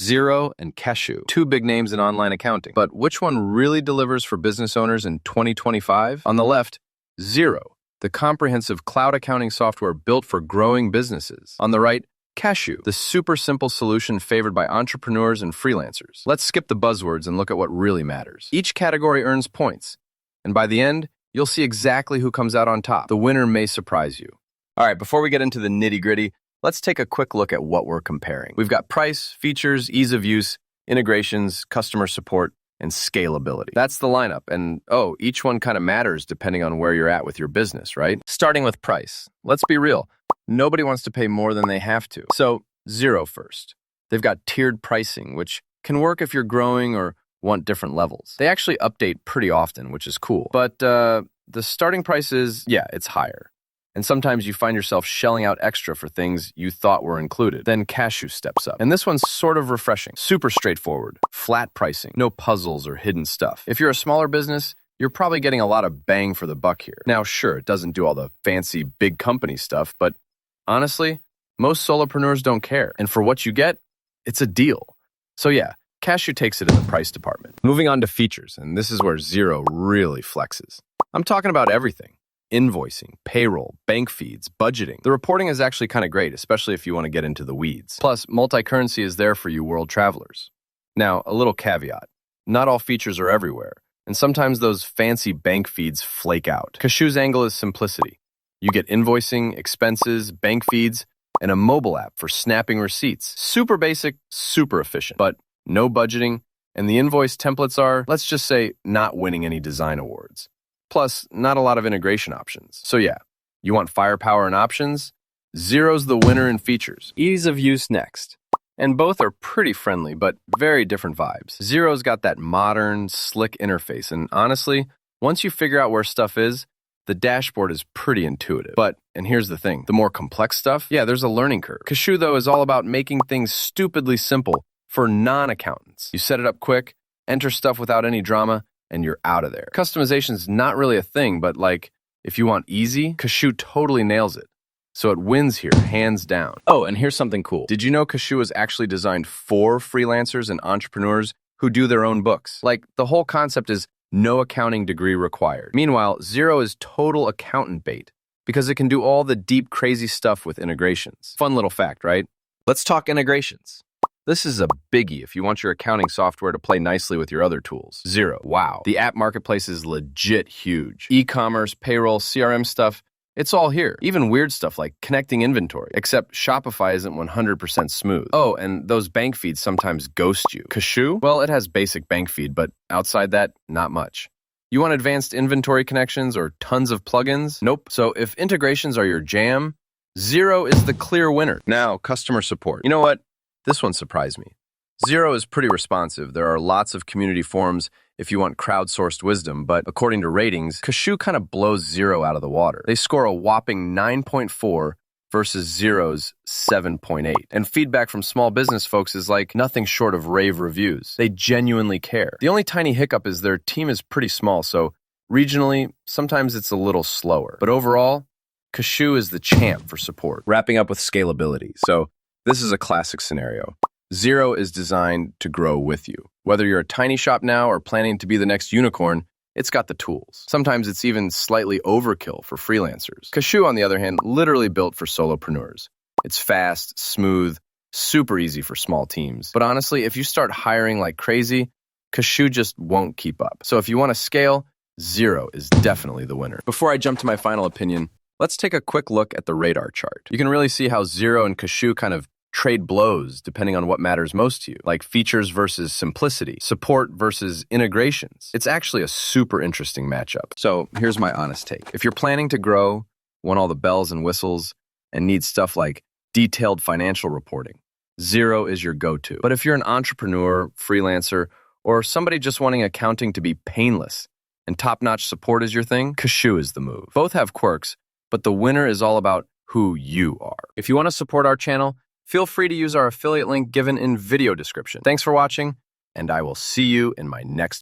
Xero and Kashoo, two big names in online accounting. But which one really delivers for business owners in 2025? On the left, Xero, the comprehensive cloud accounting software built for growing businesses. On the right, Kashoo, the super simple solution favored by entrepreneurs and freelancers. Let's skip the buzzwords and look at what really matters. Each category earns points, and by the end, you'll see exactly who comes out on top. The winner may surprise you. All right, before we get into the nitty-gritty, let's take a quick look at what we're comparing. We've got price, features, ease of use, integrations, customer support, and scalability. That's the lineup, and each one kind of matters depending on where you're at with your business, right? Starting with price. Let's be real. Nobody wants to pay more than they have to. So, Xero first. They've got tiered pricing, which can work if you're growing or want different levels. They actually update pretty often, which is cool. But the starting price is, it's higher. And sometimes you find yourself shelling out extra for things you thought were included. Then Kashoo steps up. And this one's sort of refreshing. Super straightforward. Flat pricing. No puzzles or hidden stuff. If you're a smaller business, you're probably getting a lot of bang for the buck here. Now, sure, it doesn't do all the fancy big company stuff, but honestly, most solopreneurs don't care. And for what you get, it's a deal. So Kashoo takes it in the price department. Moving on to features, and this is where Xero really flexes. I'm talking about everything. Invoicing, payroll, bank feeds, budgeting. The reporting is actually kind of great, especially if you want to get into the weeds. Plus, multi-currency is there for you world travelers. Now, a little caveat. Not all features are everywhere, and sometimes those fancy bank feeds flake out. Kashoo's angle is simplicity. You get invoicing, expenses, bank feeds, and a mobile app for snapping receipts. Super basic, super efficient, but no budgeting, and the invoice templates are, let's just say, not winning any design awards. Plus, not a lot of integration options. So you want firepower and options? Xero's the winner in features. Ease of use next. And both are pretty friendly, but very different vibes. Xero's got that modern, slick interface, and honestly, once you figure out where stuff is, the dashboard is pretty intuitive. But, and here's the thing, the more complex stuff, there's a learning curve. Kashoo, though, is all about making things stupidly simple for non-accountants. You set it up quick, enter stuff without any drama, and you're out of there. Customization's not really a thing, but if you want easy, Kashoo totally nails it. So it wins here, hands down. Oh, and here's something cool. Did you know Kashoo is actually designed for freelancers and entrepreneurs who do their own books? The whole concept is no accounting degree required. Meanwhile, Xero is total accountant bait because it can do all the deep, crazy stuff with integrations. Fun little fact, right? Let's talk integrations. This is a biggie if you want your accounting software to play nicely with your other tools. Xero, wow. The app marketplace is legit huge. E-commerce, payroll, CRM stuff, it's all here. Even weird stuff like connecting inventory, except Shopify isn't 100% smooth. Oh, and those bank feeds sometimes ghost you. Kashoo? Well, it has basic bank feed, but outside that, not much. You want advanced inventory connections or tons of plugins? Nope. So if integrations are your jam, Xero is the clear winner. Now, customer support. You know what? This one surprised me. Xero is pretty responsive. There are lots of community forums if you want crowdsourced wisdom, but according to ratings, Kashoo kind of blows Xero out of the water. They score a whopping 9.4 versus Xero's 7.8. And feedback from small business folks is nothing short of rave reviews. They genuinely care. The only tiny hiccup is their team is pretty small, so regionally, sometimes it's a little slower. But overall, Kashoo is the champ for support. Wrapping up with scalability. So this is a classic scenario. Xero is designed to grow with you. Whether you're a tiny shop now or planning to be the next unicorn, it's got the tools. Sometimes it's even slightly overkill for freelancers. Kashoo, on the other hand, literally built for solopreneurs. It's fast, smooth, super easy for small teams. But honestly, if you start hiring like crazy, Kashoo just won't keep up. So if you want to scale, Xero is definitely the winner. Before I jump to my final opinion, let's take a quick look at the radar chart. You can really see how Xero and Kashoo kind of trade blows depending on what matters most to you, like features versus simplicity, support versus integrations. It's actually a super interesting matchup. So here's my honest take. If you're planning to grow, want all the bells and whistles, and need stuff like detailed financial reporting, Xero is your go-to. But if you're an entrepreneur, freelancer, or somebody just wanting accounting to be painless and top-notch support is your thing, Kashoo is the move. Both have quirks, but the winner is all about who you are. If you want to support our channel, feel free to use our affiliate link given in video description. Thanks for watching, and I will see you in my next